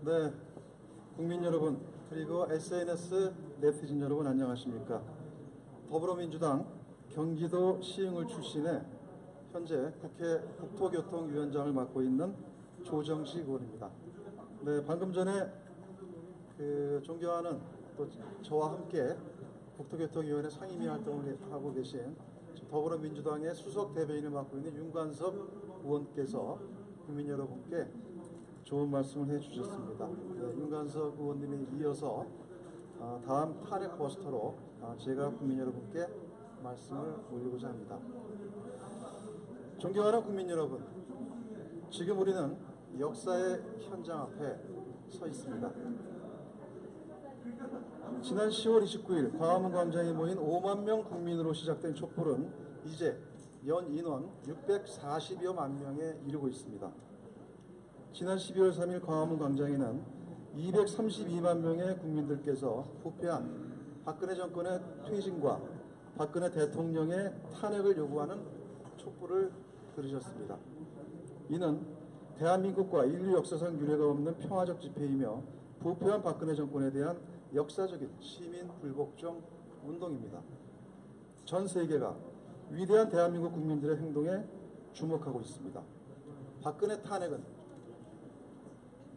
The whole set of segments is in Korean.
네, 국민 여러분, 그리고 SNS 네티즌 여러분 안녕하십니까? 더불어민주당 경기도 시흥을 출신의 현재 국회 국토교통위원장을 맡고 있는 조정식 의원입니다. 네, 방금 전에 존경하는 또 저와 함께 국토교통위원회 상임위 활동을 하고 계신 더불어민주당의 수석 대변인을 맡고 있는 윤관석 의원께서 국민 여러분께 좋은 말씀을 해주셨습니다. 네, 윤관석 의원님에 이어서 다음 탄핵 버스터로 제가 국민 여러분께 말씀을 올리고자 합니다. 존경하는 국민 여러분, 지금 우리는 역사의 현장 앞에 서 있습니다. 지난 10월 29일 광화문 광장에 모인 5만 명 국민으로 시작된 촛불은 이제 연 인원 640여만 명에 이르고 있습니다. 지난 12월 3일 광화문 광장에는 232만 명의 국민들께서 부패한 박근혜 정권의 퇴진과 박근혜 대통령의 탄핵을 요구하는 촛불을 들으셨습니다. 이는 대한민국과 인류 역사상 유례가 없는 평화적 집회이며 부패한 박근혜 정권에 대한 역사적인 시민 불복종 운동입니다. 전 세계가 위대한 대한민국 국민들의 행동에 주목하고 있습니다. 박근혜 탄핵은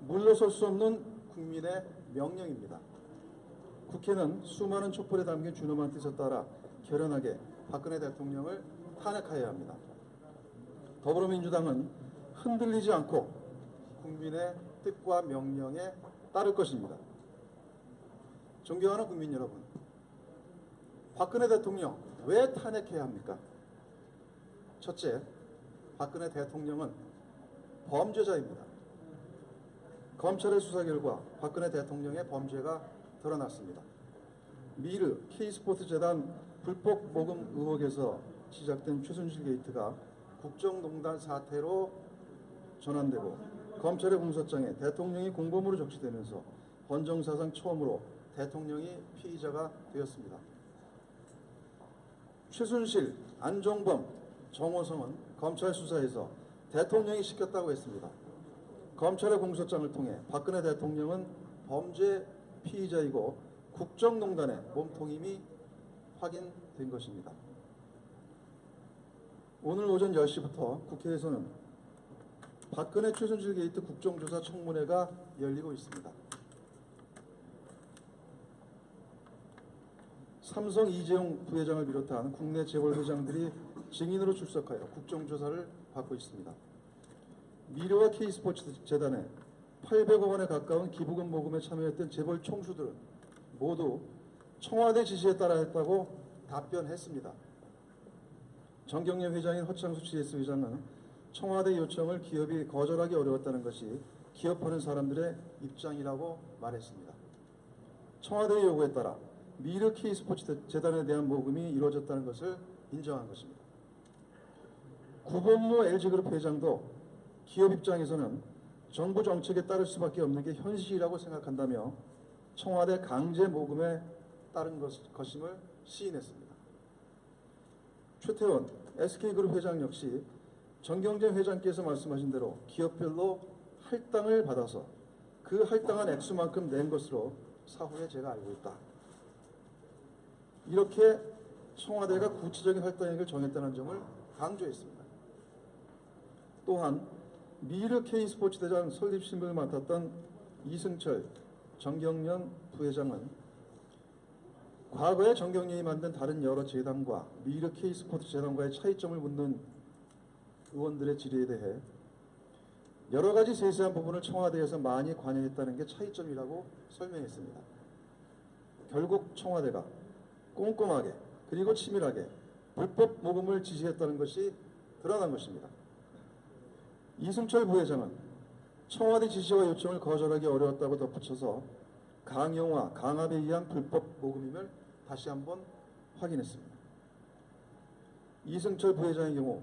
물러설 수 없는 국민의 명령입니다. 국회는 수많은 촛불에 담긴 준엄한 뜻에 따라 결연하게 박근혜 대통령을 탄핵하여야 합니다. 더불어민주당은 흔들리지 않고 국민의 뜻과 명령에 따를 것입니다. 존경하는 국민 여러분, 박근혜 대통령 왜 탄핵해야 합니까? 첫째, 박근혜 대통령은 범죄자입니다. 검찰의 수사 결과 박근혜 대통령의 범죄가 드러났습니다. 미르 K스포츠 재단 불법 모금 의혹에서 시작된 최순실 게이트가 국정농단 사태로 전환되고 검찰의 공소장에 대통령이 공범으로 적시되면서 헌정사상 처음으로 대통령이 피의자가 되었습니다. 최순실, 안종범, 정호성은 검찰 수사에서 대통령이 시켰다고 했습니다. 검찰의 공소장을 통해 박근혜 대통령은 범죄 피의자이고 국정농단의 몸통임이 확인된 것입니다. 오늘 오전 10시부터 국회에서는 박근혜 최순실 게이트 국정조사 청문회가 열리고 있습니다. 삼성 이재용 부회장을 비롯한 국내 재벌 회장들이 증인으로 출석하여 국정조사를 받고 있습니다. 미르와 K스포츠 재단에 800억 원에 가까운 기부금 모금에 참여했던 재벌 총수들은 모두 청와대 지시에 따라 했다고 답변했습니다. 정경래 회장인 허창수 CS 회장은 청와대 요청을 기업이 거절하기 어려웠다는 것이 기업하는 사람들의 입장이라고 말했습니다. 청와대의 요구에 따라 미르 K스포츠 재단에 대한 모금이 이루어졌다는 것을 인정한 것입니다. 구본모 LG그룹 회장도 기업 입장에서는 정부 정책에 따를 수밖에 없는 게 현실이라고 생각한다며 청와대 강제 모금에 따른 것임을 시인했습니다. 최태원 SK그룹 회장 역시 정경재 회장께서 말씀하신 대로 기업별로 할당을 받아서 그 할당한 액수만큼 낸 것으로 사후에 제가 알고 있다. 이렇게 청와대가 구체적인 할당액을 정했다는 점을 강조했습니다. 또한 미르 K스포츠 대장 설립 신분을 맡았던 이승철, 정경련 부회장은 과거에 정경련이 만든 다른 여러 재단과 미르 K스포츠 재단과의 차이점을 묻는 의원들의 질의에 대해 여러 가지 세세한 부분을 청와대에서 많이 관여했다는 게 차이점이라고 설명했습니다. 결국 청와대가 꼼꼼하게 그리고 치밀하게 불법 모금을 지시했다는 것이 드러난 것입니다. 이승철 부회장은 청와대 지시와 요청을 거절하기 어려웠다고 덧붙여서 강요와 강압에 의한 불법 모금임을 다시 한번 확인했습니다. 이승철 부회장의 경우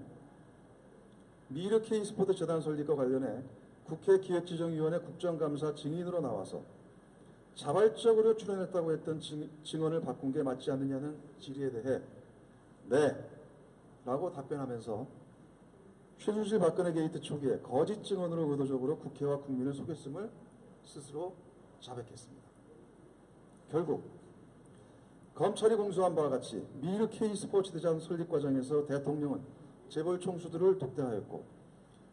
미르 K스포츠 재단 설립과 관련해 국회 기획지정위원회 국정감사 증인으로 나와서 자발적으로 출연했다고 했던 증언을 바꾼 게 맞지 않느냐는 질의에 대해 네 라고 답변하면서 최순실 박근혜 게이트 초기에 거짓 증언으로 의도적으로 국회와 국민을 속였음을 스스로 자백했습니다. 결국 검찰이 공소한 바와 같이 미르 K스포츠대전 설립 과정에서 대통령은 재벌 총수들을 독대하였고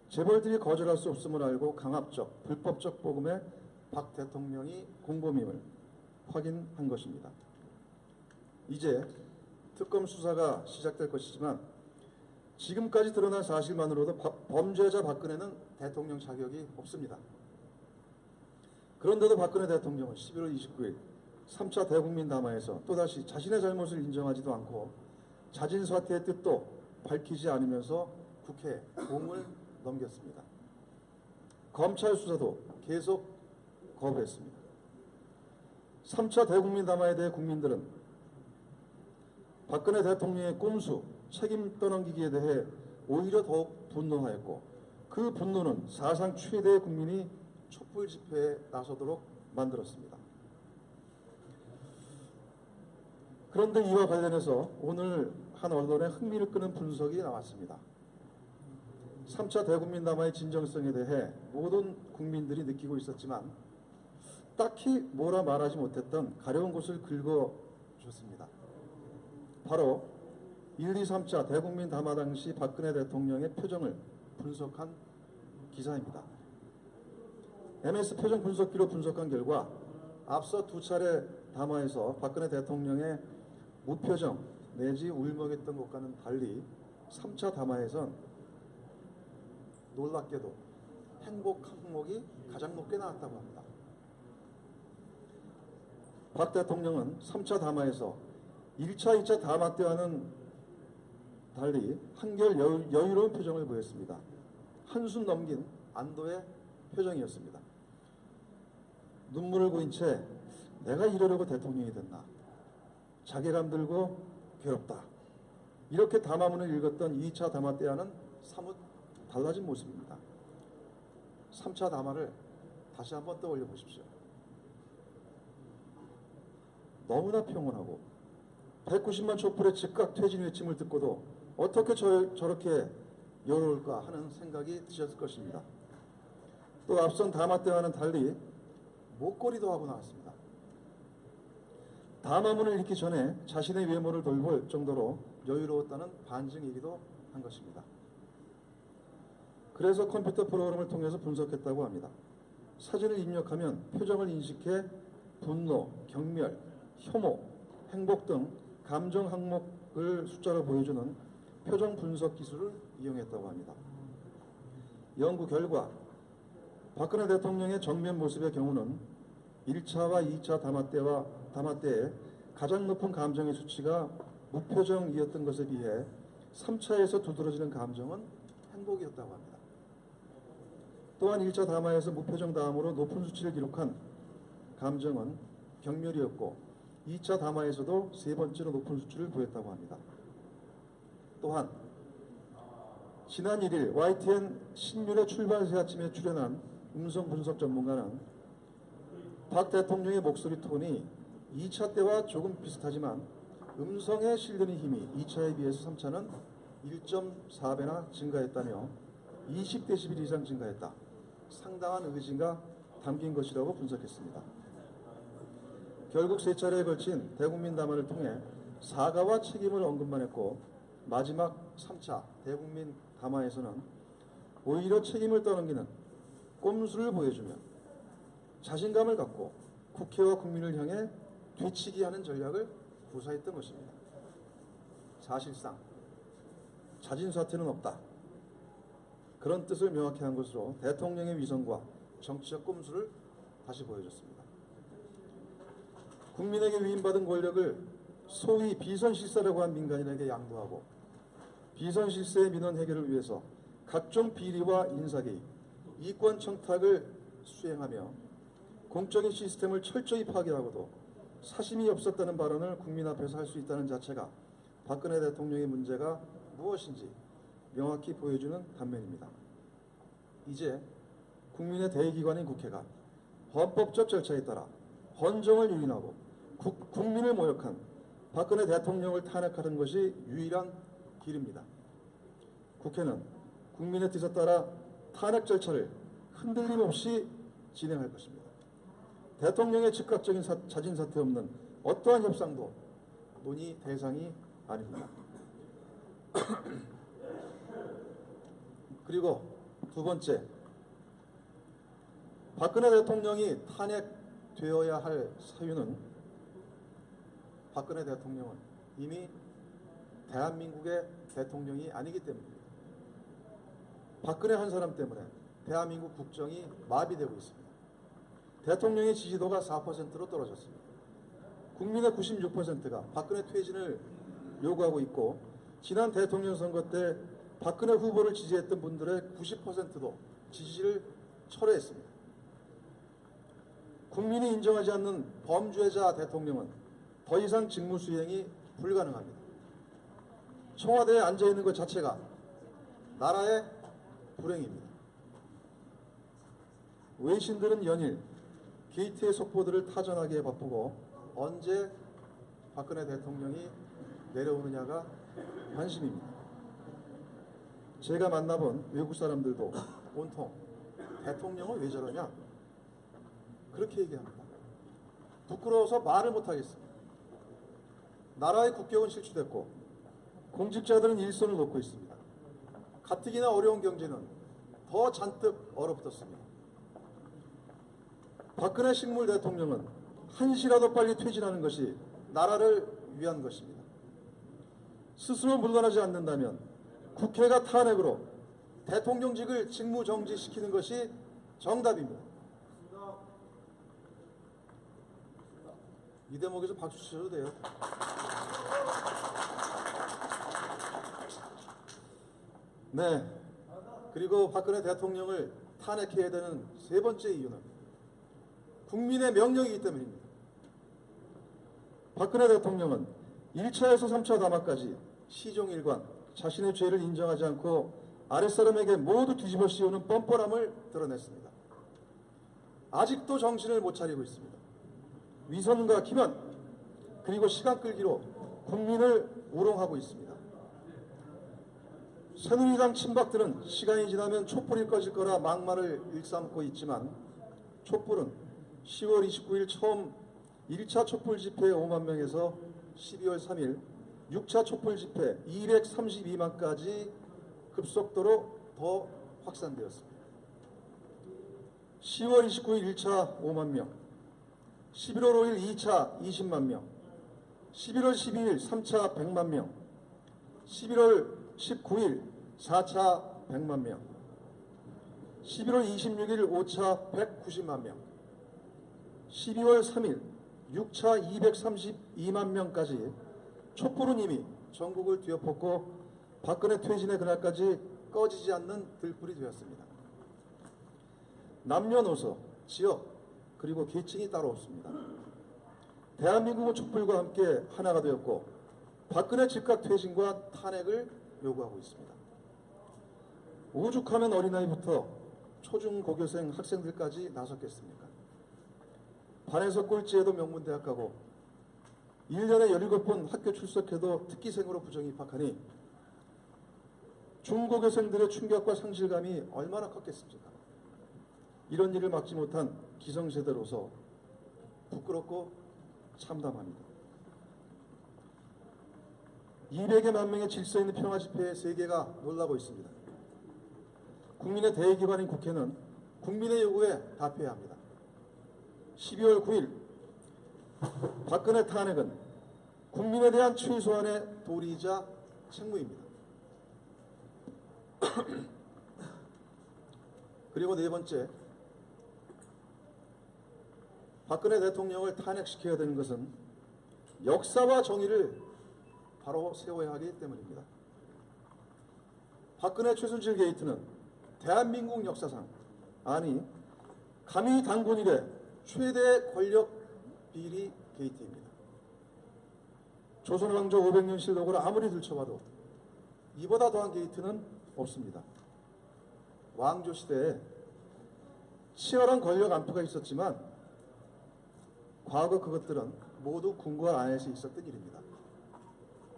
재벌들이 거절할 수 없음을 알고 강압적, 불법적 보금에 박 대통령이 공범임을 확인한 것입니다. 이제 특검 수사가 시작될 것이지만 지금까지 드러난 사실만으로도 범죄자 박근혜는 대통령 자격이 없습니다. 그런데도 박근혜 대통령은 11월 29일 3차 대국민 담화에서 또다시 자신의 잘못을 인정하지도 않고 자진 사퇴의 뜻도 밝히지 않으면서 국회에 공을 넘겼습니다. 검찰 수사도 계속 거부했습니다. 3차 대국민 담화에 대해 국민들은 박근혜 대통령의 꼼수, 책임 떠넘기기에 대해 오히려 더욱 분노하였고 그 분노는 사상 최대의 국민이 촛불 집회에 나서도록 만들었습니다. 그런데 이와 관련해서 오늘 한 언론에 흥미를 끄는 분석이 나왔습니다. 3차 대국민 담화의 진정성에 대해 모든 국민들이 느끼고 있었지만 딱히 뭐라 말하지 못했던 가려운 곳을 긁어줬습니다. 바로 1, 2, 3차 대국민 담화 당시 박근혜 대통령의 표정을 분석한 기사입니다. MS 표정 분석기로 분석한 결과 앞서 두 차례 담화에서 박근혜 대통령의 무표정 내지 울먹였던 것과는 달리 3차 담화에선 놀랍게도 행복 항목이 가장 높게 나왔다고 합니다. 박 대통령은 3차 담화에서 1차, 2차 담화 때와는 달리 한결 여유로운 표정을 보였습니다. 한숨 넘긴 안도의 표정이었습니다. 눈물을 고인 채 내가 이러려고 대통령이 됐나? 자괴감 들고 괴롭다. 이렇게 담화문을 읽었던 2차 담화 때와는 사뭇 달라진 모습입니다. 3차 담화를 다시 한번 떠올려 보십시오. 너무나 평온하고 190만 촛불의 즉각 퇴진 외침을 듣고도 어떻게 저렇게 여로울까 하는 생각이 드셨을 것입니다. 또 앞선 담화 때와는 달리 목걸이도 하고 나왔습니다. 담화문을 읽기 전에 자신의 외모를 돌볼 정도로 여유로웠다는 반증이기도 한 것입니다. 그래서 컴퓨터 프로그램을 통해서 분석했다고 합니다. 사진을 입력하면 표정을 인식해 분노, 경멸, 혐오, 행복 등 감정 항목을 숫자로 보여주는 표정 분석 기술을 이용했다고 합니다. 연구 결과 박근혜 대통령의 정면 모습의 경우는 1차와 2차 담화 때에 가장 높은 감정의 수치가 무표정이었던 것에 비해 3차에서 두드러지는 감정은 행복이었다고 합니다. 또한 1차 담화에서 무표정 다음으로 높은 수치를 기록한 감정은 경멸이었고 2차 담화에서도 세 번째로 높은 수치를 보였다고 합니다. 또한 지난 1일 YTN 신윤의 출발새 아침에 출연한 음성 분석 전문가는 박 대통령의 목소리 톤이 2차 때와 조금 비슷하지만 음성에 실리는 힘이 2차에 비해서 3차는 1.4배나 증가했다며 20dB 이상 증가했다. 상당한 의지가 담긴 것이라고 분석했습니다. 결국 세 차례에 걸친 대국민 담화를 통해 사과와 책임을 언급만 했고 마지막 3차 대국민 담화에서는 오히려 책임을 떠넘기는 꼼수를 보여주며 자신감을 갖고 국회와 국민을 향해 되치기하는 전략을 구사했던 것입니다. 사실상 자진 사퇴는 없다. 그런 뜻을 명확히 한 것으로 대통령의 위선과 정치적 꼼수를 다시 보여줬습니다. 국민에게 위임받은 권력을 소위 비선실세라고 한 민간인에게 양도하고 비선실세의 민원 해결을 위해서 각종 비리와 인사개입, 이권 청탁을 수행하며 공적인 시스템을 철저히 파괴하고도 사심이 없었다는 발언을 국민 앞에서 할 수 있다는 자체가 박근혜 대통령의 문제가 무엇인지 명확히 보여주는 단면입니다. 이제 국민의 대의기관인 국회가 헌법적 절차에 따라 헌정을 유인하고 국민을 모욕한 박근혜 대통령을 탄핵하는 것이 유일한 길입니다. 국회는 국민의 뜻에 따라 탄핵 절차를 흔들림 없이 진행할 것입니다. 대통령의 즉각적인 자진 사퇴 없는 어떠한 협상도 논의 대상이 아닙니다. 그리고 두 번째, 박근혜 대통령이 탄핵되어야 할 사유는 박근혜 대통령은 이미 대한민국의 대통령이 아니기 때문입니다. 박근혜 한 사람 때문에 대한민국 국정이 마비되고 있습니다. 대통령의 지지도가 4%로 떨어졌습니다. 국민의 96%가 박근혜 퇴진을 요구하고 있고, 지난 대통령 선거 때 박근혜 후보를 지지했던 분들의 90%도 지지를 철회했습니다. 국민이 인정하지 않는 범죄자 대통령은 더 이상 직무 수행이 불가능합니다. 청와대에 앉아있는 것 자체가 나라의 불행입니다. 외신들은 연일 게이트의 속보들을 타전하기에 바쁘고 언제 박근혜 대통령이 내려오느냐가 관심입니다. 제가 만나본 외국 사람들도 온통 대통령은 왜 저러냐 그렇게 얘기합니다. 부끄러워서 말을 못하겠습니다. 나라의 국격은 실추됐고 공직자들은 일선을 놓고 있습니다. 가뜩이나 어려운 경제는 더 잔뜩 얼어붙었습니다. 박근혜 식물 대통령은 한시라도 빨리 퇴진하는 것이 나라를 위한 것입니다. 스스로 물러나지 않는다면 국회가 탄핵으로 대통령직을 직무정지시키는 것이 정답입니다. 이 대목에서 박수 치셔도 돼요. 네. 그리고 박근혜 대통령을 탄핵해야 되는 세 번째 이유는 국민의 명령이기 때문입니다. 박근혜 대통령은 1차에서 3차 담화까지 시종일관 자신의 죄를 인정하지 않고 아랫사람에게 모두 뒤집어 씌우는 뻔뻔함을 드러냈습니다. 아직도 정신을 못 차리고 있습니다. 위선과 기만 그리고 시간 끌기로 국민을 우롱하고 있습니다. 새누리당 친박들은 시간이 지나면 촛불이 꺼질 거라 막말을 일삼고 있지만 촛불은 10월 29일 처음 1차 촛불 집회 5만 명에서 12월 3일 6차 촛불 집회 232만까지 급속도로 더 확산되었습니다. 10월 29일 1차 5만 명, 11월 5일 2차 20만 명, 11월 12일 3차 100만 명, 11월 19일 4차 100만 명, 11월 26일 5차 190만 명, 12월 3일 6차 232만 명까지 촛불은 이미 전국을 뒤엎었고 박근혜 퇴진의 그날까지 꺼지지 않는 들불이 되었습니다. 남녀노소, 지역, 그리고 계층이 따로 없습니다. 대한민국은 촛불과 함께 하나가 되었고 박근혜 즉각 퇴진과 탄핵을 요구하고 있습니다. 오죽하면 어린아이부터 초중고교생 학생들까지 나섰겠습니까? 반에서 꼴찌해도 명문대학 가고 1년에 17번 학교 출석해도 특기생으로 부정 입학하니 중고교생들의 충격과 상실감이 얼마나 컸겠습니까? 이런 일을 막지 못한 기성세대로서 부끄럽고 참담합니다. 200여만 명의 질서 있는 평화 집회에 세계가 놀라고 있습니다. 국민의 대기관인 국회는 국민의 요구에 답해야 합니다. 12월 9일 박근혜 탄핵은 국민에 대한 최소한의 도리이자 책무입니다. 그리고 네 번째, 박근혜 대통령을 탄핵시켜야 되는 것은 역사와 정의를 바로 세워야 하기 때문입니다. 박근혜 최순실 게이트는 대한민국 역사상, 아니 감히 단군 이래 최대 권력 비리 게이트입니다. 조선왕조 500년 실록을 아무리 들춰봐도 이보다 더한 게이트는 없습니다. 왕조 시대에 치열한 권력 안프가 있었지만 과거 그것들은 모두 궁궐 안에서 있었던 일입니다.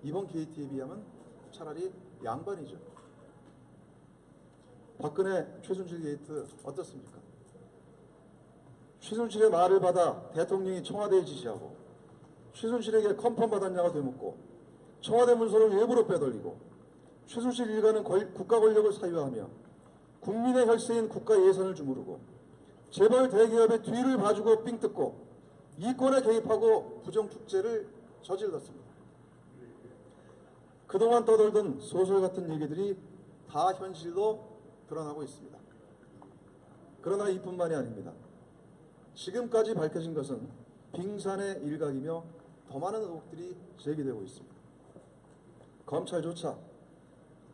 이번 게이트에 비하면 차라리 양반이죠. 박근혜 최순실 게이트 어떻습니까? 최순실의 말을 받아 대통령이 청와대에 지시하고 최순실에게 컨펌 받았냐고 되묻고 청와대 문서를 외부로 빼돌리고 최순실 일가는 국가 권력을 사유하며 국민의 혈세인 국가 예산을 주무르고 재벌 대기업의 뒤를 봐주고 삥 뜯고 이권에 개입하고 부정축제를 저질렀습니다. 그동안 떠돌던 소설 같은 얘기들이 다 현실로 드러나고 있습니다. 그러나 이뿐만이 아닙니다. 지금까지 밝혀진 것은 빙산의 일각이며 더 많은 의혹들이 제기되고 있습니다. 검찰조차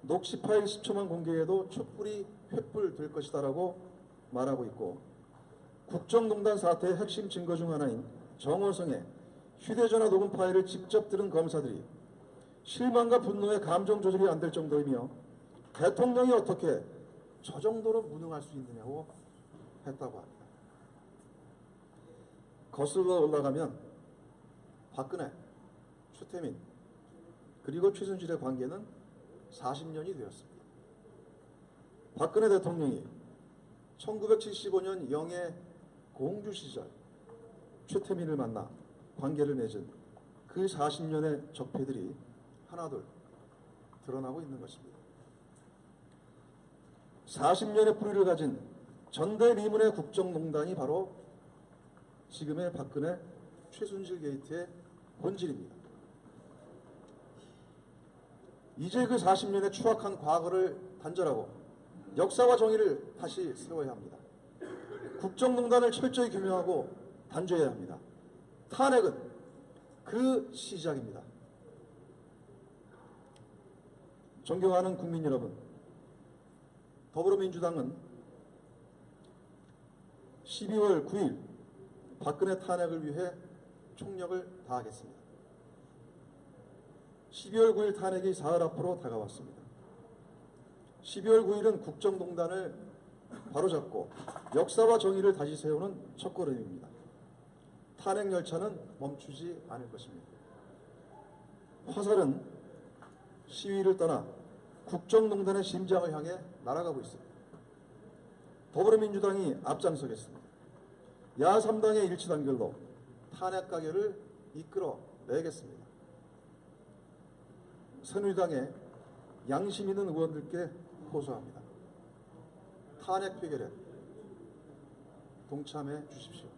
녹취 파일 10초만 공개해도 촛불이 횃불 될 것이다라고 말하고 있고 국정농단 사태의 핵심 증거 중 하나인 정호성의 휴대전화 녹음 파일을 직접 들은 검사들이 실망과 분노의 감정 조절이 안 될 정도이며 대통령이 어떻게 저 정도로 무능할 수 있느냐고 했다고 합니다. 거슬러 올라가면 박근혜, 최태민 그리고 최순실의 관계는 40년이 되었습니다. 박근혜 대통령이 1975년 영해 공주 시절 최태민을 만나 관계를 맺은 그 40년의 적폐들이 하나둘 드러나고 있는 것입니다. 40년의 뿌리를 가진 전대미문의 국정농단이 바로 지금의 박근혜 최순실 게이트의 본질입니다. 이제 그 40년의 추악한 과거를 단절하고 역사와 정의를 다시 세워야 합니다. 국정농단을 철저히 규명하고 단죄해야 합니다. 탄핵은 그 시작입니다. 존경하는 국민 여러분, 더불어민주당은 12월 9일 박근혜 탄핵을 위해 총력을 다하겠습니다. 12월 9일 탄핵이 사흘 앞으로 다가왔습니다. 12월 9일은 국정농단을 바로잡고 역사와 정의를 다시 세우는 첫걸음입니다. 탄핵 열차는 멈추지 않을 것입니다. 화살은 시위를 떠나 국정농단의 심장을 향해 날아가고 있습니다. 더불어민주당이 앞장서겠습니다. 야3당의 일치단결로 탄핵 가결을 이끌어내겠습니다. 새누리당의 양심 있는 의원들께 호소합니다. 탄핵 표결에 동참해 주십시오.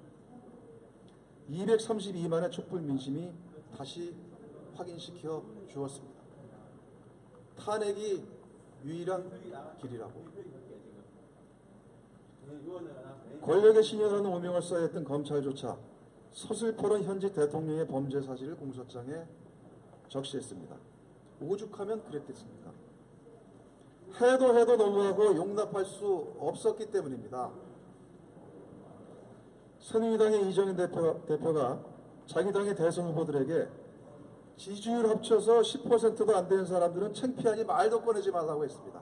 232만의 촛불 민심이 다시 확인시켜 주었습니다. 탄핵이 유일한 길이라고. 권력의 신여라는 오명을 써야 했던 검찰조차 서슬퍼런 현직 대통령의 범죄 사실을 공소장에 적시했습니다. 오죽하면 그랬겠습니까? 해도 너무하고 용납할 수 없었기 때문입니다. 새누리당의 이정현 대표가 자기 당의 대선 후보들에게 지지율 합쳐서 10%도 안 되는 사람들은 창피하니 말도 꺼내지 말라고 했습니다.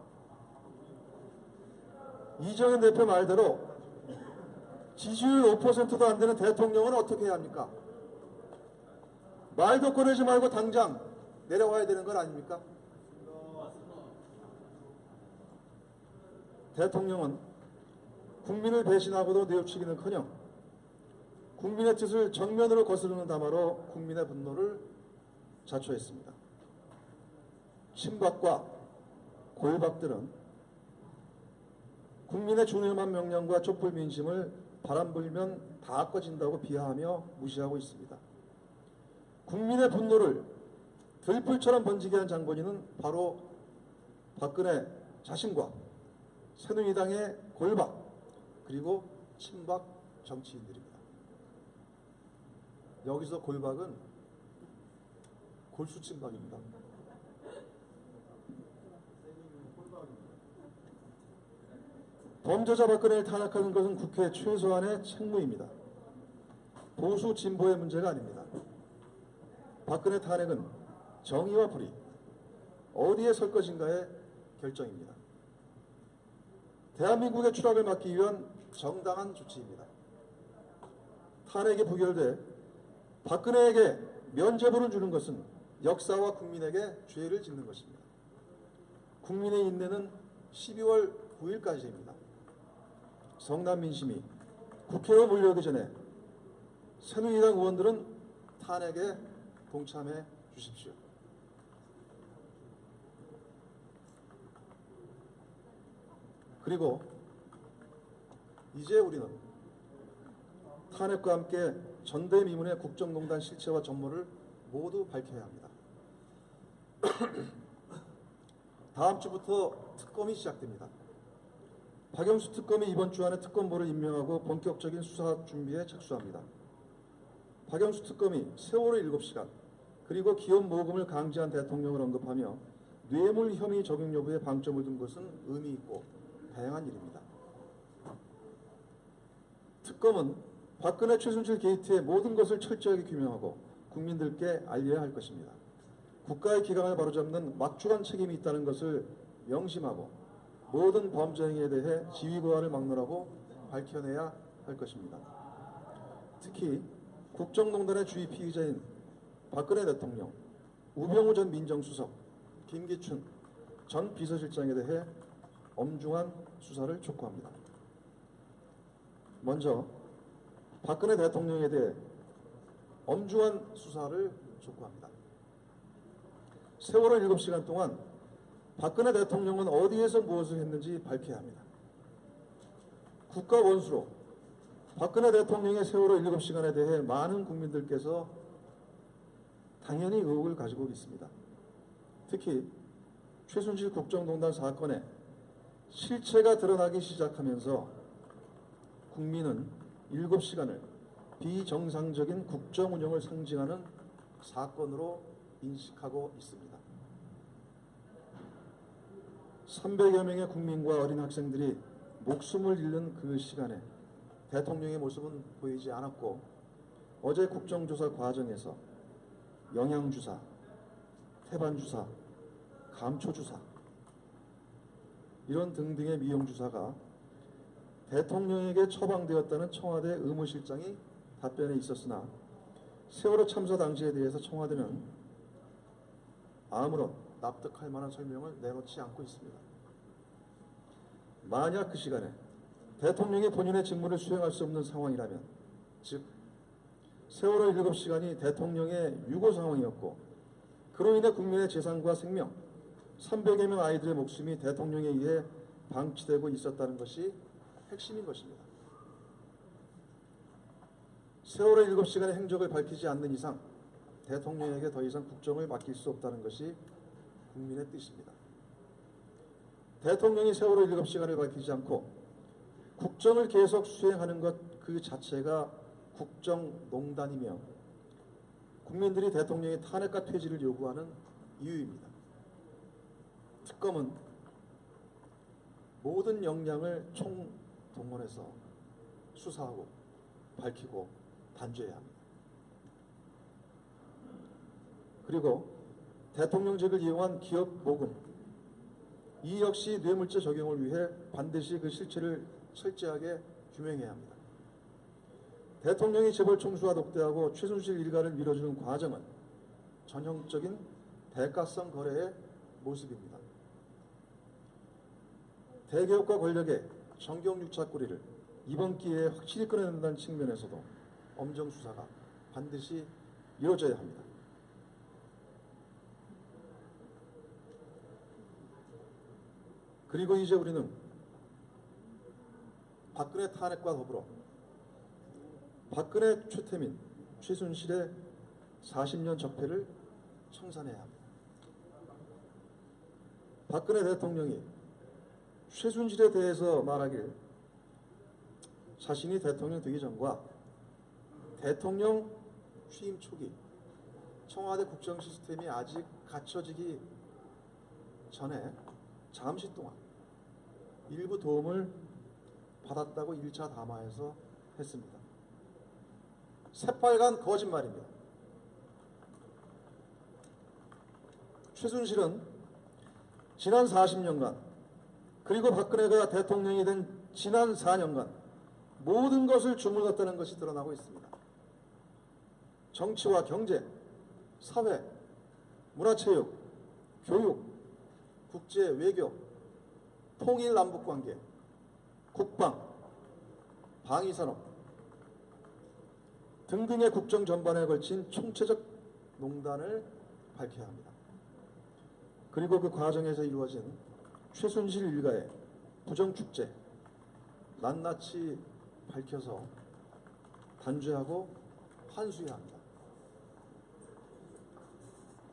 이정현 대표 말대로 지지율 5%도 안 되는 대통령은 어떻게 해야 합니까? 말도 꺼내지 말고 당장 내려와야 되는 건 아닙니까? 대통령은 국민을 배신하고도 뉘우치기는커녕 국민의 뜻을 정면으로 거스르는 담화로 국민의 분노를 자초했습니다. 친박과 골박들은 국민의 준엄한 명령과 촛불 민심을 바람 불면 다 꺼진다고 비하하며 무시하고 있습니다. 국민의 분노를 들불처럼 번지게 한 장본인은 바로 박근혜 자신과 새누리당의 골박 그리고 친박 정치인들입니다. 여기서 골박은 골수친박입니다. 범죄자 박근혜를 탄핵하는 것은 국회 최소한의 책무입니다. 보수 진보의 문제가 아닙니다. 박근혜 탄핵은 정의와 불의, 어디에 설 것인가의 결정입니다. 대한민국의 추락을 막기 위한 정당한 조치입니다. 탄핵이 부결돼 박근혜에게 면죄부를 주는 것은 역사와 국민에게 죄를 짓는 것입니다. 국민의 인내는 12월 9일까지입니다. 성남 민심이 국회로 몰려오기 전에 새누리당 의원들은 탄핵에 동참해 주십시오. 그리고 이제 우리는 탄핵과 함께 전대미문의 국정농단 실체와 전모를 모두 밝혀야 합니다. 다음 주부터 특검이 시작됩니다. 박영수 특검이 이번 주 안에 특검보를 임명하고 본격적인 수사 준비에 착수합니다. 박영수 특검이 세월호 7시간 그리고 기업 모금을 강제한 대통령을 언급하며 뇌물 혐의 적용 여부에 방점을 둔 것은 의미 있고 다양한 일입니다. 특검은 박근혜 최순실 게이트의 모든 것을 철저하게 규명하고 국민들께 알려야 할 것입니다. 국가의 기강을 바로잡는 막중한 책임이 있다는 것을 명심하고 모든 범죄 행위에 대해 지위고하를 막론하고 밝혀내야 할 것입니다. 특히 국정농단의 주의 피의자인 박근혜 대통령, 우병우 전 민정수석, 김기춘 전 비서실장에 대해 엄중한 수사를 촉구합니다. 먼저 박근혜 대통령에 대해 엄중한 수사를 촉구합니다. 세월호 7시간 동안 박근혜 대통령은 어디에서 무엇을 했는지 밝혀야 합니다. 국가 원수로 박근혜 대통령의 세월호 7시간에 대해 많은 국민들께서 당연히 의혹을 가지고 있습니다. 특히 최순실 국정농단 사건의 실체가 드러나기 시작하면서 국민은 7시간을 비정상적인 국정 운영을 상징하는 사건으로 인식하고 있습니다. 300여 명의 국민과 어린 학생들이 목숨을 잃는 그 시간에 대통령의 모습은 보이지 않았고 어제 국정조사 과정에서 영양주사, 태반주사, 감초주사 이런 등등의 미용주사가 대통령에게 처방되었다는 청와대 의무실장이 답변에 있었으나 세월호 참사 당시에 대해서 청와대는 아무런 납득할 만한 설명을 내놓지 않고 있습니다. 만약 그 시간에 대통령이 본인의 직무를 수행할 수 없는 상황이라면, 즉 세월호 7시간이 대통령의 유고 상황이었고 그로 인해 국민의 재산과 생명, 300여 명 아이들의 목숨이 대통령에 의해 방치되고 있었다는 것이 핵심인 것입니다. 세월호 7시간의 행적을 밝히지 않는 이상 대통령에게 더 이상 국정을 맡길 수 없다는 것이 국민의 뜻입니다. 대통령이 세월호 7시간을 밝히지 않고 국정을 계속 수행하는 것 그 자체가 국정농단이며 국민들이 대통령의 탄핵과 퇴진을 요구하는 이유입니다. 특검은 모든 역량을 총동원해서 수사하고 밝히고 단죄해야 합니다. 그리고 대통령직을 이용한 기업 모금, 이 역시 뇌물죄 적용을 위해 반드시 그 실체를 철저하게 규명해야 합니다. 대통령이 재벌 총수와 독대하고 최순실 일가를 밀어주는 과정은 전형적인 대가성 거래의 모습입니다. 대기업과 권력의 정경유착고리를 이번 기회에 확실히 끊어낸다는 측면에서도 엄정 수사가 반드시 이루어져야 합니다. 그리고 이제 우리는 박근혜 탄핵과 더불어 박근혜, 최태민, 최순실의 40년 적폐를 청산해야 합니다. 박근혜 대통령이 최순실에 대해서 말하길 자신이 대통령 되기 전과 대통령 취임 초기 청와대 국정 시스템이 아직 갖춰지기 전에 잠시 동안 일부 도움을 받았다고 1차 담화에서 했습니다. 새빨간 거짓말입니다. 최순실은 지난 40년간 그리고 박근혜가 대통령이 된 지난 4년간 모든 것을 주물렀다는 것이 드러나고 있습니다. 정치와 경제, 사회, 문화체육, 교육, 국제, 외교, 통일 남북관계, 국방, 방위산업, 등등의 국정 전반에 걸친 총체적 농단을 밝혀야 합니다. 그리고 그 과정에서 이루어진 최순실 일가의 부정축제 낱낱이 밝혀서 단죄하고 환수해야 합니다.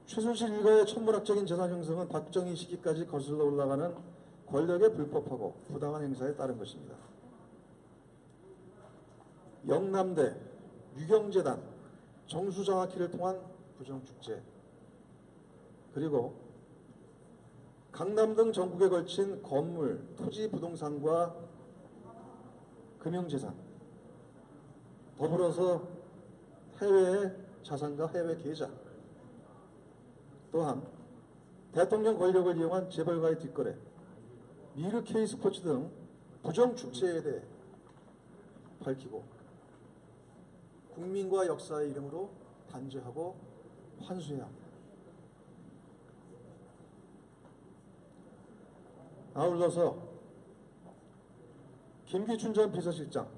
최순실 일가의 천문학적인 재산 형성은 박정희 시기까지 거슬러 올라가는 권력의 불법하고 부당한 행사에 따른 것입니다. 영남대, 유경재단, 정수장학회를 통한 부정축제, 그리고 강남 등 전국에 걸친 건물, 토지, 부동산과 금융재산, 더불어서 해외의 자산과 해외 계좌, 또한 대통령 권력을 이용한 재벌과의 뒷거래, 미르 K스포츠 등 부정축제에 대해 밝히고 국민과 역사의 이름으로 단죄하고 환수해야 합니다. 아울러서 김기춘 전 비서실장,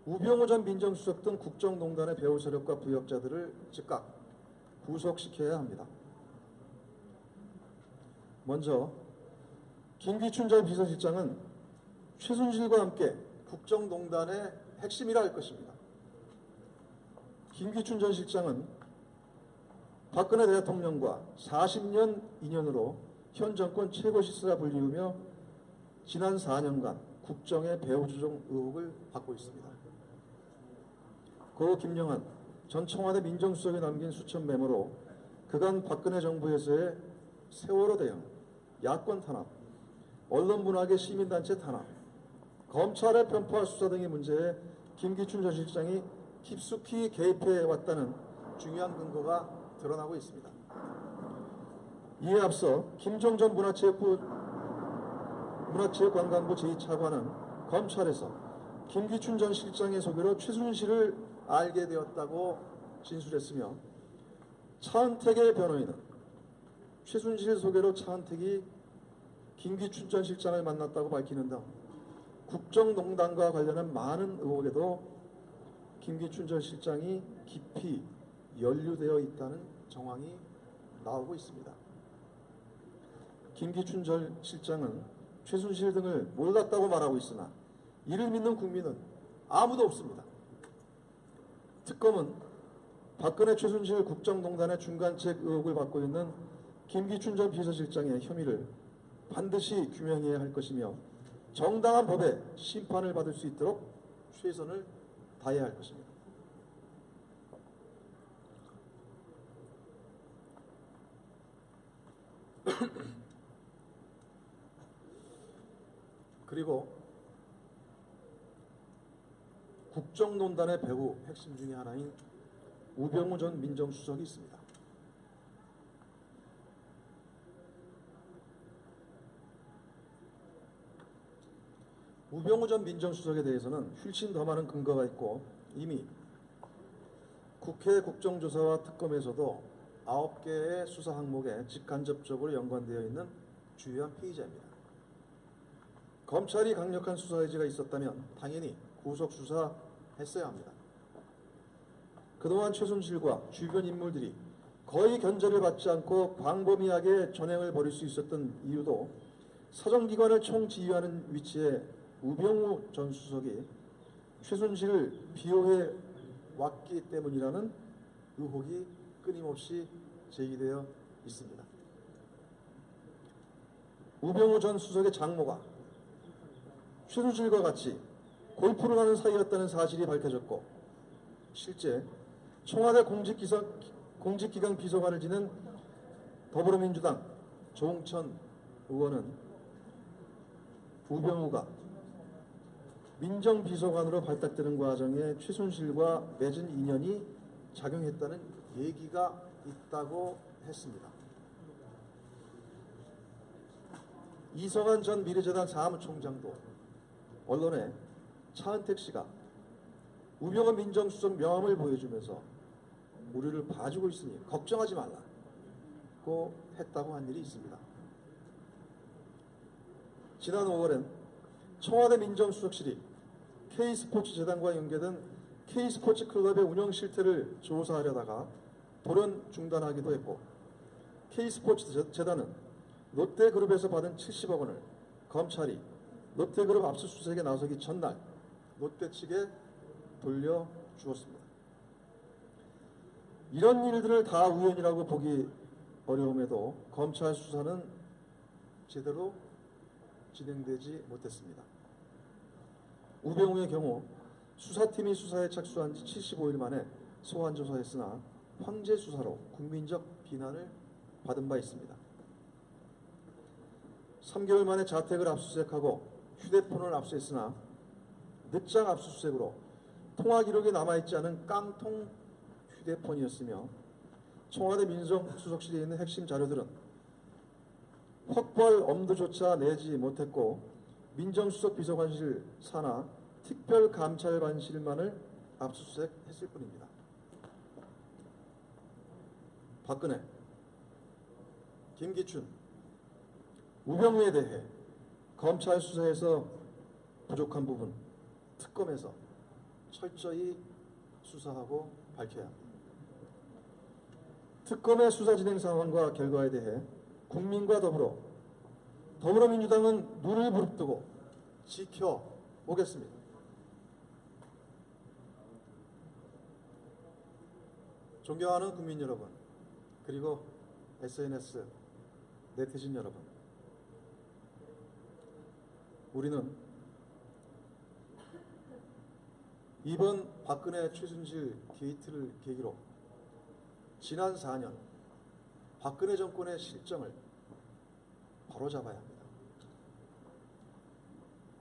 우병우 전 민정수석 등 국정농단의 배후 세력과 부역자들을 즉각 구속시켜야 합니다. 먼저 김기춘 전 비서실장은 최순실과 함께 국정농단의 핵심이라 할 것입니다. 김기춘 전 실장은 박근혜 대통령과 40년 인연으로 현 정권 최고시스라 불리우며 지난 4년간 국정의 배후 조종 의혹을 받고 있습니다. 고 김영한 전 청와대 민정수석이 남긴 수천 메모로 그간 박근혜 정부에서의 세월호 대응, 야권 탄압, 언론 문학의 시민단체 탄압, 검찰의 편파 수사 등의 문제에 김기춘 전 실장이 깊숙이 개입해 왔다는 중요한 근거가 드러나고 있습니다. 이에 앞서 김종전 문화체육관광부 제2차관은 검찰에서 김기춘 전 실장의 소개로 최순실을 알게 되었다고 진술했으며, 차은택의 변호인은 최순실 소개로 차은택이 김기춘 전 실장을 만났다고 밝히는 등 국정농단과 관련한 많은 의혹에도 김기춘 전 실장이 깊이 연루되어 있다는 정황이 나오고 있습니다. 김기춘 전 실장은 최순실 등을 몰랐다고 말하고 있으나 이를 믿는 국민은 아무도 없습니다. 특검은 박근혜 최순실 국정농단의 중간책 의혹을 받고 있는 김기춘 전 비서실장의 혐의를 반드시 규명해야 할 것이며, 정당한 법의 심판을 받을 수 있도록 최선을 다해야 할 것입니다. 그리고 국정농단의 배후 핵심 중에 하나인 우병우 전 민정수석이 있습니다. 우병우 전 민정수석에 대해서는 훨씬 더 많은 근거가 있고 이미 국회 국정조사와 특검에서도 9개의 수사 항목에 직간접적으로 연관되어 있는 주요한 피의자입니다. 검찰이 강력한 수사 의지가 있었다면 당연히 구속 수사했어야 합니다. 그동안 최순실과 주변 인물들이 거의 견제를 받지 않고 광범위하게 전횡을 벌일 수 있었던 이유도 사정기관을 총지휘하는 위치에 우병우 전 수석이 최순실을 비호해 왔기 때문이라는 의혹이 끊임없이 제기되어 있습니다. 우병우 전 수석의 장모가 최순실과 같이 골프를 하는 사이였다는 사실이 밝혀졌고, 실제 청와대 공직기강 비서관을 지낸 더불어민주당 조홍천 의원은 우병우가 민정비서관으로 발탁되는 과정에 최순실과 맺은 인연이 작용했다는 얘기가 있다고 했습니다. 이성한 전 미래재단 사무총장도 언론에 차은택 씨가 우병우 민정수석 명함을 보여주면서 우리를 봐주고 있으니 걱정하지 말라고 했다고 한 일이 있습니다. 지난 5월엔 청와대 민정수석실이 K스포츠 재단과 연계된 K스포츠 클럽의 운영 실태를 조사하려다가 돌연 중단하기도 했고, K스포츠 재단은 롯데그룹에서 받은 70억 원을 검찰이 롯데그룹 압수수색에 나서기 전날 롯데 측에 돌려주었습니다. 이런 일들을 다 우연이라고 보기 어려움에도 검찰 수사는 제대로 진행되지 못했습니다. 우병우의 경우 수사팀이 수사에 착수한 지 75일 만에 소환 조사했으나 황제 수사로 국민적 비난을 받은 바 있습니다. 3개월 만에 자택을 압수수색하고 휴대폰을 압수했으나 늦장 압수수색으로 통화 기록이 남아있지 않은 깡통 휴대폰이었으며 청와대 민정수석실에 있는 핵심 자료들은 확보할 엄두조차 내지 못했고 민정수석 비서관실 산하 특별감찰관실만을 압수수색했을 뿐입니다. 박근혜, 김기춘, 우병우에 대해 검찰 수사에서 부족한 부분 특검에서 철저히 수사하고 밝혀야 합니다. 특검의 수사 진행 상황과 결과에 대해 국민과 더불어민주당은 눈을 부릅뜨고 지켜보겠습니다. 존경하는 국민 여러분, 그리고 SNS 네티즌 여러분, 우리는 이번 박근혜 최순실 게이트를 계기로 지난 4년 박근혜 정권의 실정을 바로잡아야 합니다.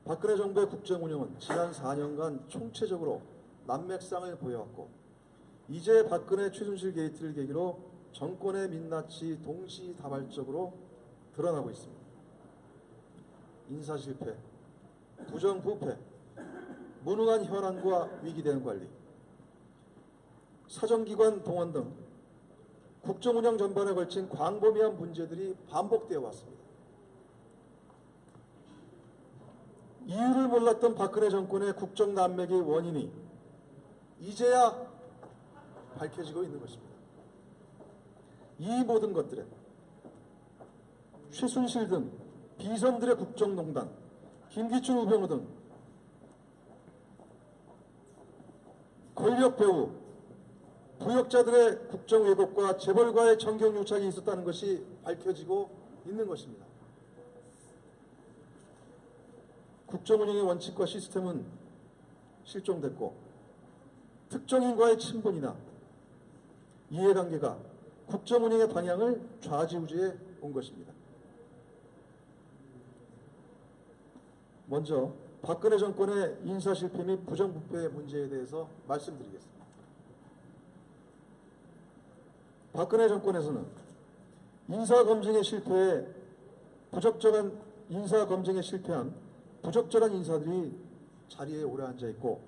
박근혜 정부의 국정 운영은 지난 4년간 총체적으로 난맥상을 보여왔고 이제 박근혜 최순실 게이트를 계기로 정권의 민낯이 동시다발적으로 드러나고 있습니다. 인사실패, 부정부패, 무능한 현안과 위기대응 관리, 사정기관 동원 등 국정운영 전반에 걸친 광범위한 문제들이 반복되어 왔습니다. 이유를 몰랐던 박근혜 정권의 국정난맥의 원인이 이제야 밝혀지고 있는 것입니다. 이 모든 것들은 최순실 등 비선들의 국정농단, 김기춘, 우병우 등 권력 배후, 부역자들의 국정 왜곡과 재벌과의 정경유착이 있었다는 것이 밝혀지고 있는 것입니다. 국정운영의 원칙과 시스템은 실종됐고 특정인과의 친분이나 이해관계가 국정운영의 방향을 좌지우지해 온 것입니다. 먼저 박근혜 정권의 인사실패 및 부정부패 문제에 대해서 말씀드리겠습니다. 박근혜 정권에서는 인사검증에 실패한 부적절한 인사들이 자리에 오래 앉아있고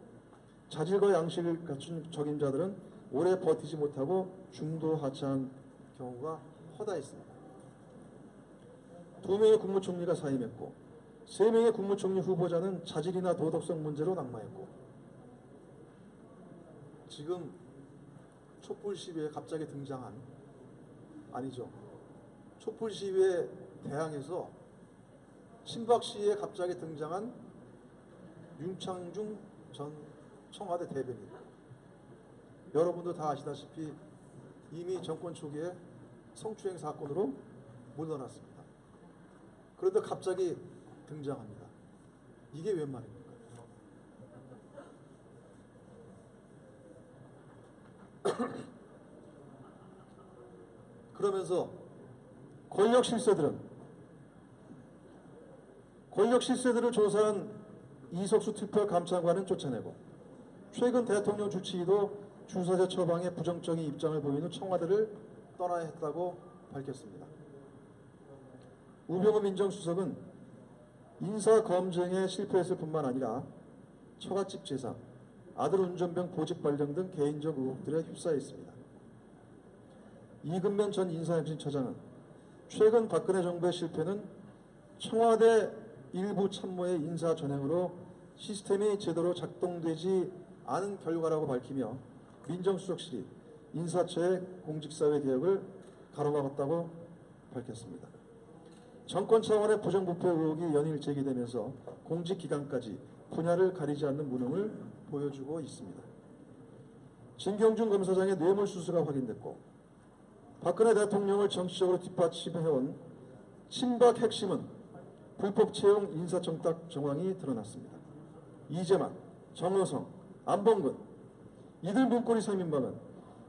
자질과 양식을 갖춘 적임자들은 오래 버티지 못하고 중도하차한 경우가 허다했습니다. 2명의 국무총리가 사임했고 3명의 국무총리 후보자는 자질이나 도덕성 문제로 낙마했고 지금 촛불 시위에 갑자기 등장한 촛불 시위에 대항해서 친박 시위에 갑자기 등장한 윤창중 전 청와대 대변인, 여러분도 다 아시다시피 이미 정권 초기에 성추행 사건으로 물러났습니다. 그런데 갑자기 등장합니다. 이게 웬 말입니까? 그러면서 권력 실세들을 조사한 이석수 특별감찰관은 쫓아내고 최근 대통령 주치의도 주사제 처방에 부정적인 입장을 보인 후 청와대를 떠나야 했다고 밝혔습니다. 우병우 민정수석은 인사검증에 실패했을 뿐만 아니라 처갓집 재산, 아들 운전병 보직 발령 등 개인적 의혹들에 휩싸여 있습니다. 이근면 전 인사혁신처장은 최근 박근혜 정부의 실패는 청와대 일부 참모의 인사 전횡으로 시스템이 제대로 작동되지 아는 결과라고 밝히며 민정수석실이 인사처의 공직사회 개혁을 가로막았다고 밝혔습니다. 정권 차원의 부정부패 의혹이 연일 제기되면서 공직기강까지 분야를 가리지 않는 무능을 보여주고 있습니다. 진경준 검사장의 뇌물수수가 확인됐고 박근혜 대통령을 정치적으로 뒷받침해온 친박 핵심은 불법 채용 인사청탁 정황이 드러났습니다. 이재만, 정호성, 안봉근 이들 문고리 3인방은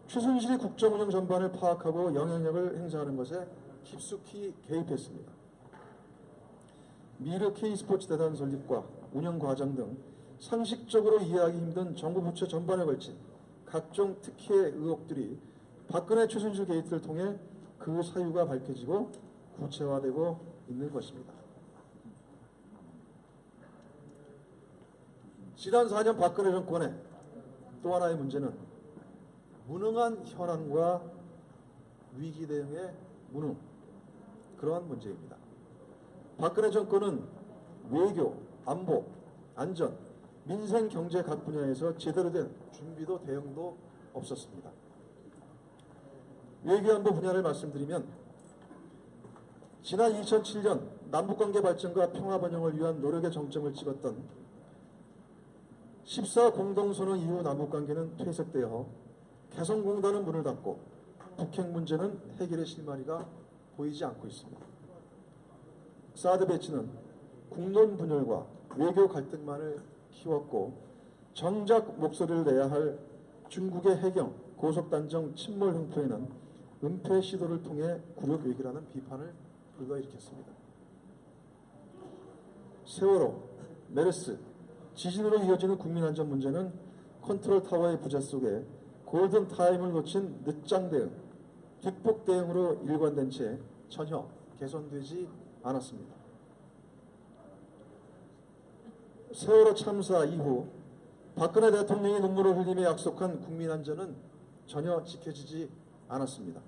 최순실이 국정운영 전반을 파악하고 영향력을 행사하는 것에 깊숙이 개입했습니다. 미르 K스포츠 대단 설립과 운영 과정 등 상식적으로 이해하기 힘든 정부 부처 전반에 걸친 각종 특혜 의혹들이 박근혜 최순실 게이트를 통해 그 사유가 밝혀지고 구체화되고 있는 것입니다. 지난 4년 박근혜 정권의 또 하나의 문제는 무능한 현안과 위기 대응의 무능, 그러한 문제입니다. 박근혜 정권은 외교, 안보, 안전, 민생, 경제 각 분야에서 제대로 된 준비도 대응도 없었습니다. 외교 안보 분야를 말씀드리면 지난 2007년 남북관계 발전과 평화 번영을 위한 노력의 정점을 찍었던 14 공동선언 이후 남북관계는 퇴색되어 개성공단은 문을 닫고 북핵 문제는 해결의 실마리가 보이지 않고 있습니다. 사드 배치는 국론 분열과 외교 갈등만을 키웠고 정작 목소리를 내야 할 중국의 해경, 고속단정 침몰 횡포에는 은폐 시도를 통해 굴욕 외교라는 비판을 불러일으켰습니다. 세월호, 메르스, 지진으로 이어지는 국민안전 문제는 컨트롤 타워의 부재 속에 골든 타임을 놓친 늦장 대응, 뒷북 대응으로 일관된 채 전혀 개선되지 않았습니다. 세월호 참사 이후 박근혜 대통령이 눈물을 흘리며 약속한 국민안전은 전혀 지켜지지 않았습니다.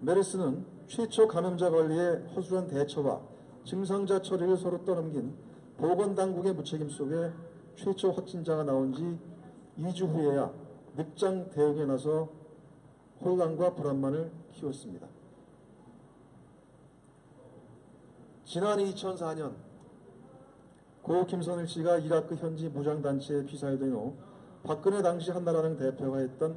메르스는 최초 감염자 관리의 허술한 대처와 증상자 처리를 서로 떠넘긴 보건당국의 무책임 속에 최초 확진자가 나온 지 2주 후에야 늑장 대응에 나서 혼란과 불안만을 키웠습니다. 지난 2004년 고 김선일 씨가 이라크 현지 무장단체에 피살된 후 박근혜 당시 한나라당 대표가 했던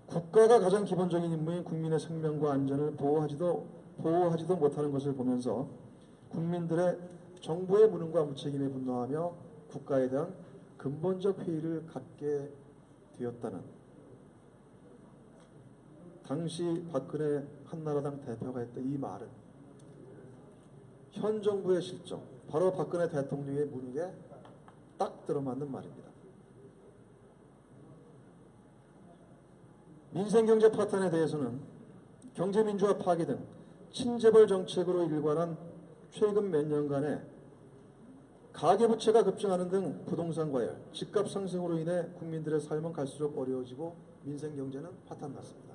국가가 가장 기본적인 임무인 국민의 생명과 안전을 보호하지도 못하는 것을 보면서 국민들의 정부의 무능과 무책임에 분노하며 국가에 대한 근본적 회의를 갖게 되었다는 당시 박근혜 한나라당 대표가 했던 이 말은 현 정부의 실정, 바로 박근혜 대통령의 무능에 딱 들어맞는 말입니다. 민생경제 파탄에 대해서는 경제민주화 파괴 등 친재벌 정책으로 일관한 최근 몇 년간의 가계부채가 급증하는 등 부동산 과열, 집값 상승으로 인해 국민들의 삶은 갈수록 어려워지고 민생경제는 파탄났습니다.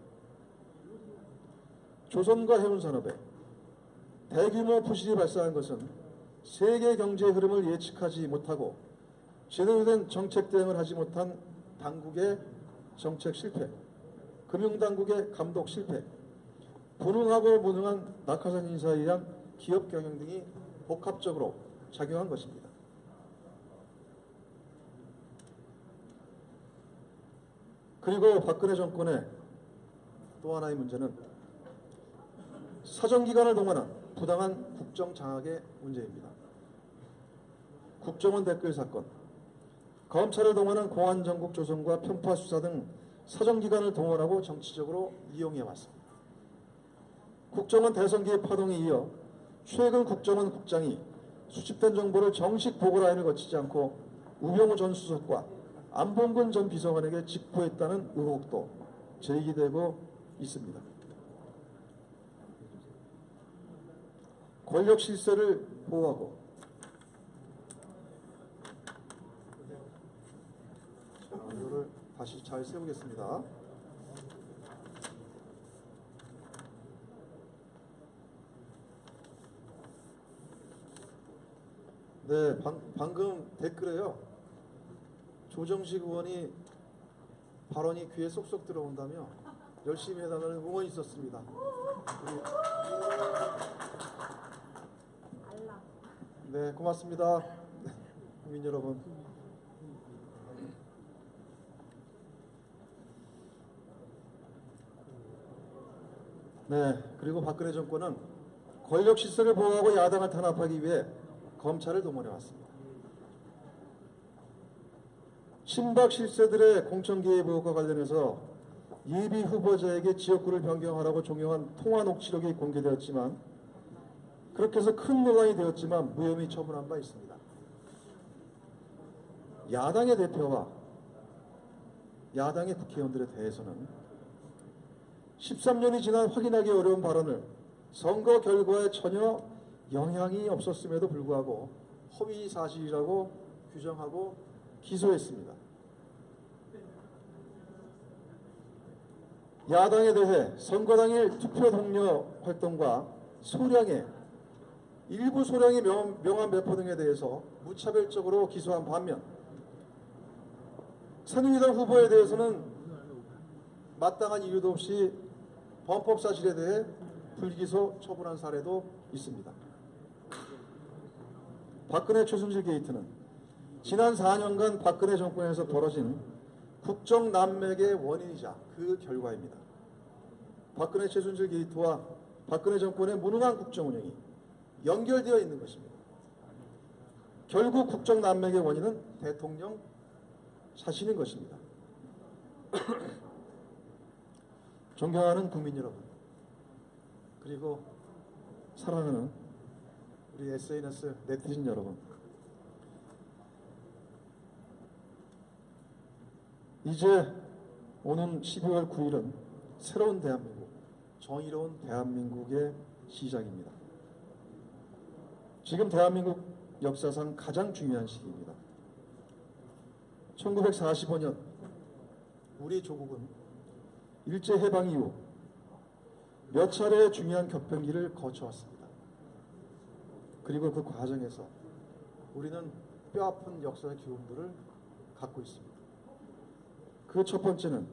조선과 해운산업에 대규모 부실이 발생한 것은 세계 경제의 흐름을 예측하지 못하고 제대로 된 정책 대응을 하지 못한 당국의 정책 실패, 금융당국의 감독 실패, 무능하고 무능한 낙하산 인사에 의한 기업 경영 등이 복합적으로 작용한 것입니다. 그리고 박근혜 정권의 또 하나의 문제는 사정기관을 동원한 부당한 국정장악의 문제입니다. 국정원 댓글 사건, 검찰을 동원한 공안정국 조성과 편파수사 등 사정기관을 동원하고 정치적으로 이용해왔습니다. 국정원 대선기의 파동에 이어 최근 국정원 국장이 수집된 정보를 정식 보고라인을 거치지 않고 우병우 전 수석과 안봉근 전 비서관에게 직보했다는 의혹도 제기되고 있습니다. 권력 실세를 보호하고 이거를 다시 잘 세우겠습니다. 네, 방금 댓글에요. 조정식 의원이 발언이 귀에 쏙쏙 들어온다며 열심히 해달라는 응원이 있었습니다. 네, 고맙습니다. 네, 국민 여러분. 네, 그리고 박근혜 정권은 권력 실세를 보호하고 야당을 탄압하기 위해 검찰을 동원해 왔습니다. 친박 실세들의 공천 개입 의혹과 관련해서 예비 후보자에게 지역구를 변경하라고 종용한 통화 녹취록이 공개되었지만, 그렇게 해서 큰 논란이 되었지만 무혐의 처분한 바 있습니다. 야당의 대표와 야당의 국회의원들에 대해서는 13년이 지난 확인하기 어려운 발언을 선거 결과에 전혀 영향이 없었음에도 불구하고 허위 사실이라고 규정하고 기소했습니다. 야당에 대해 선거 당일 투표 동료 활동과 일부 소량의 명함 배포 등에 대해서 무차별적으로 기소한 반면, 새누리당 후보에 대해서는 마땅한 이유도 없이 범법 사실에 대해 불기소 처분한 사례도 있습니다. 박근혜 최순실 게이트는 지난 4년간 박근혜 정권에서 벌어진 국정 난맥의 원인이자 그 결과입니다. 박근혜 최순실 게이트와 박근혜 정권의 무능한 국정 운영이 연결되어 있는 것입니다. 결국 국정 난맥의 원인은 대통령 자신인 것입니다. 존경하는 국민 여러분, 그리고 사랑하는 우리 SNS 네티즌 여러분, 이제 오는 12월 9일은 새로운 대한민국, 정의로운 대한민국의 시작입니다. 지금 대한민국 역사상 가장 중요한 시기입니다. 1945년 우리 조국은 일제해방 이후 몇 차례의 중요한 격변기를 거쳐왔습니다. 그리고 그 과정에서 우리는 뼈아픈 역사의 기운들을 갖고 있습니다. 그 첫 번째는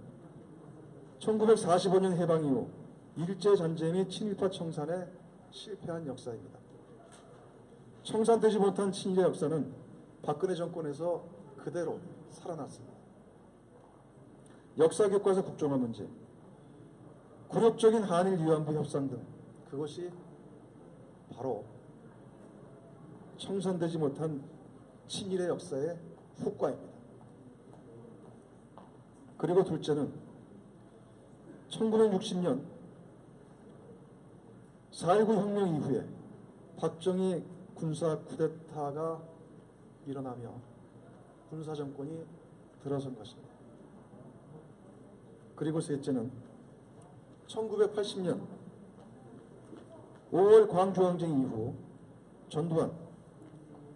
1945년 해방 이후 일제잔재 및 친일파 청산에 실패한 역사입니다. 청산되지 못한 친일의 역사는 박근혜 정권에서 그대로 살아났습니다. 역사교과서 국정화 문제, 굴욕적인 한일 위안부 협상 등, 그것이 바로 청산되지 못한 친일의 역사의 후과입니다. 그리고 둘째는 1960년 4.19 혁명 이후에 박정희 군사 쿠데타가 일어나며 군사정권이 들어선 것입니다. 그리고 셋째는 1980년 5월 광주항쟁 이후 전두환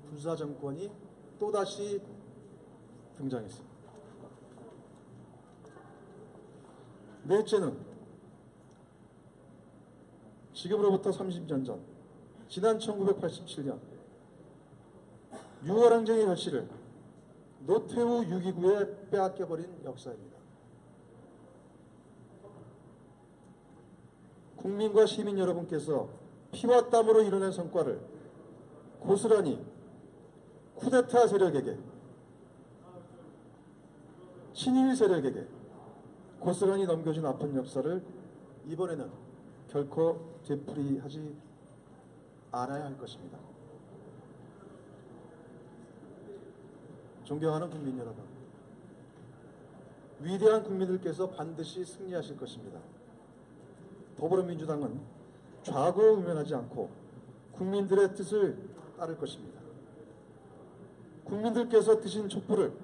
군사정권이 또다시 등장했습니다. 넷째는 지금으로부터 30년 전, 지난 1987년 6월 항쟁의 결실을 노태우 6.29에 빼앗겨버린 역사입니다. 국민과 시민 여러분께서 피와 땀으로 이뤄낸 성과를 고스란히 쿠데타 세력에게, 친일 세력에게 고스란히 넘겨준 아픈 역사를 이번에는 결코 되풀이하지 않아야 할 것입니다. 존경하는 국민 여러분, 위대한 국민들께서 반드시 승리하실 것입니다. 더불어민주당은 좌고우면하지 않고 국민들의 뜻을 따를 것입니다. 국민들께서 드신 촛불을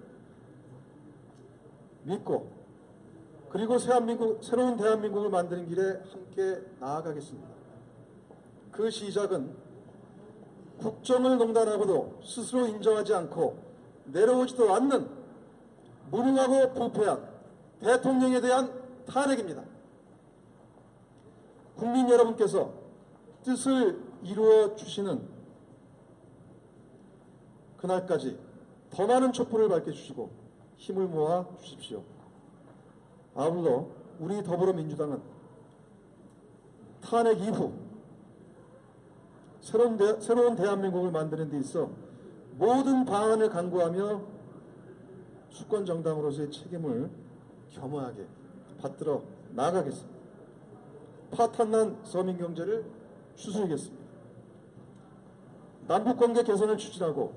믿고, 그리고 새로운 대한민국을 만드는 길에 함께 나아가겠습니다. 그 시작은 국정을 농단하고도 스스로 인정하지 않고 내려오지도 않는 무능하고 부패한 대통령에 대한 탄핵입니다. 국민 여러분께서 뜻을 이루어 주시는 그날까지 더 많은 촛불을 밝혀주시고 힘을 모아 주십시오. 아울러 우리 더불어민주당은 탄핵 이후 새로운 대한민국을 만드는 데 있어 모든 방안을 강구하며 수권 정당으로서의 책임을 겸허하게 받들어 나가겠습니다. 파탄난 서민 경제를 추스르겠습니다. 남북관계 개선을 추진하고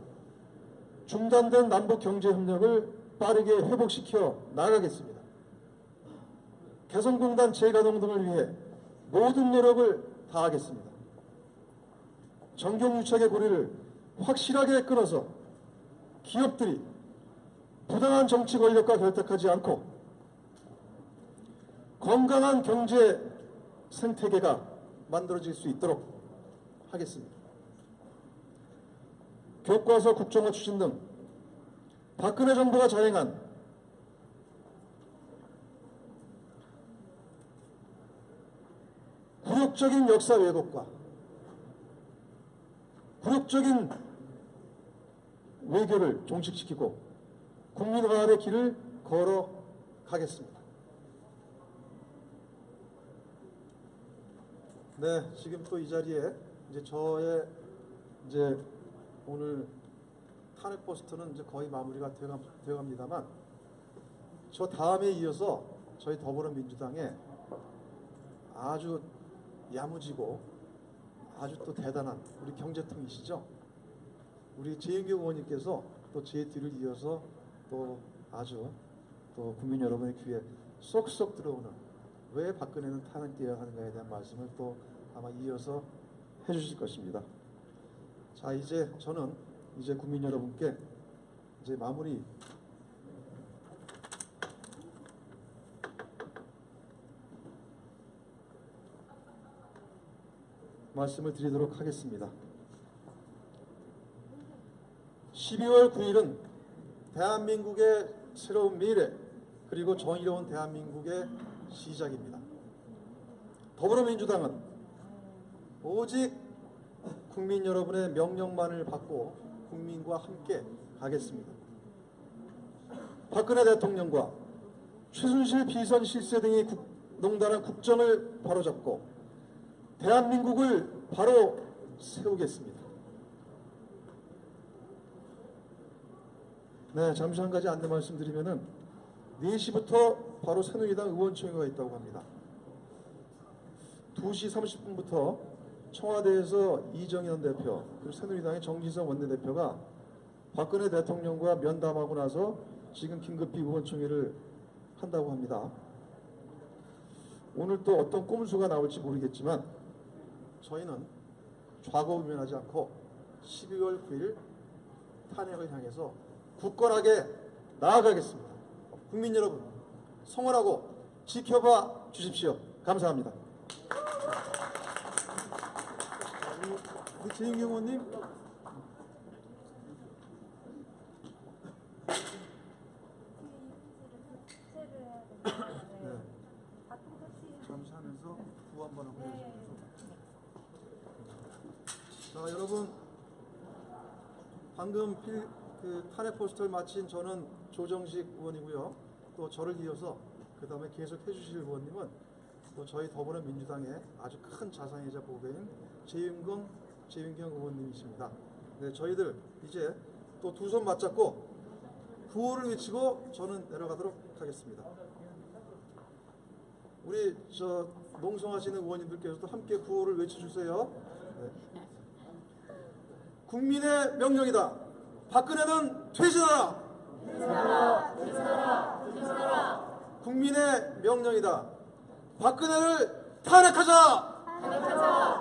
중단된 남북 경제 협력을 빠르게 회복시켜 나가겠습니다. 개성공단 재가동 등을 위해 모든 노력을 다하겠습니다. 정경유착의 고리를 확실하게 끊어서 기업들이 부당한 정치 권력과 결탁하지 않고 건강한 경제 생태계가 만들어질 수 있도록 하겠습니다. 교과서 국정화 추진 등 박근혜 정부가 자행한 굴욕적인 역사 왜곡과 굴욕적인 외교를 종식시키고 국민화합의 길을 걸어가겠습니다. 네, 지금 또 이 자리에 이제 저의 오늘 탄핵 포스터는 이제 거의 마무리가 되어갑니다만 저 다음에 이어서 저희 더불어민주당의 아주 야무지고 아주 또 대단한 우리 경제통이시죠. 우리 재윤경 의원님께서 또 제 뒤를 이어서 또 아주 또 국민 여러분의 귀에 쏙쏙 들어오는 왜 박근혜는 탄핵되어야 하는가에 대한 말씀을 또 아마 이어서 해주실 것입니다. 자, 이제 저는 이제 국민 여러분께 이제 마무리 말씀을 드리도록 하겠습니다. 12월 9일은 대한민국의 새로운 미래 그리고 정의로운 대한민국의 시작입니다. 더불어민주당은 오직 국민 여러분의 명령만을 받고 국민과 함께 가겠습니다. 박근혜 대통령과 최순실 비선 실세 등이 농단한 국정을 바로잡고 대한민국을 바로 세우겠습니다. 네, 잠시 한 가지 안내 말씀드리면은 4시부터 바로 새누리당 의원총회가 있다고 합니다. 2시 30분부터 청와대에서 이정현 대표 그리고 새누리당의 정진석 원내대표가 박근혜 대통령과 면담하고 나서 지금 긴급히 의원총회를 한다고 합니다. 오늘 또 어떤 꼼수가 나올지 모르겠지만 저희는 좌고우면하지 않고 12월 9일 탄핵을 향해서 굳건하게 나아가겠습니다. 국민 여러분 성원하고 지켜봐 주십시오. 감사합니다. 우리 재윤경 의원님. 네. 잠시 하면서 구호 한번 하고 해주시면서. 자, 여러분 방금 탄핵 포스터를 마친 저는 조정식 의원이고요. 또 저를 이어서 그 다음에 계속 해주실 의원님은 또 저희 더불어민주당의 아주 큰 자산이자 보배인 재윤경 의원님이십니다. 네, 저희들 이제 또 두 손 맞잡고 구호를 외치고 저는 내려가도록 하겠습니다. 우리 농성하시는 의원님들께서도 함께 구호를 외쳐주세요. 네. 국민의 명령이다. 박근혜는 퇴진하라. 퇴진하라. 퇴진하라. 퇴진하라. 국민의 명령이다. 박근혜를 탄핵하자. 탄핵하자.